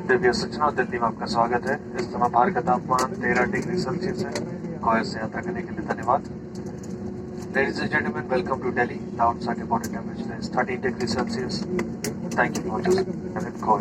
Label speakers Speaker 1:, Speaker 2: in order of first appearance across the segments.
Speaker 1: दिव्य सूचना दिल्ली में आपका स्वागत है। इस समय बाहर का तापमान 13 डिग्री सेल्सियस है। गोवा से यात्रा करने के लिए धन्यवाद। Ladies and gentlemen, welcome to Delhi. The outside reported temperature is 13 degrees Celsius. Thank you for choosing Goa.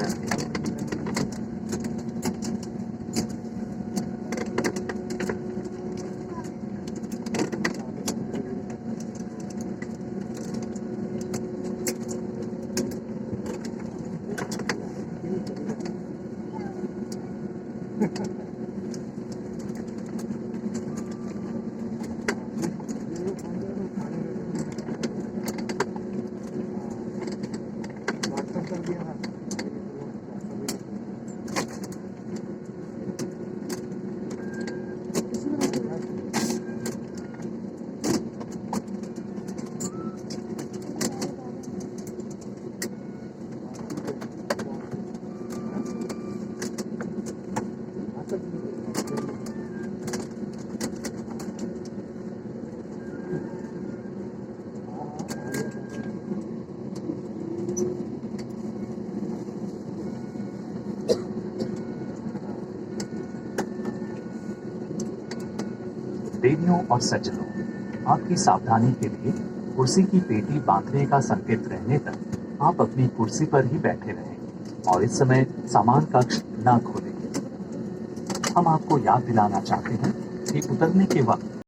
Speaker 2: देवियों और सज्जनों, आपकी सावधानी के लिए कुर्सी की पेटी बांधने का संकेत रहने तक आप अपनी कुर्सी पर ही बैठे रहें और इस समय सामान कक्ष न खोलें। हम आपको याद दिलाना चाहते हैं कि उतरने के वक्त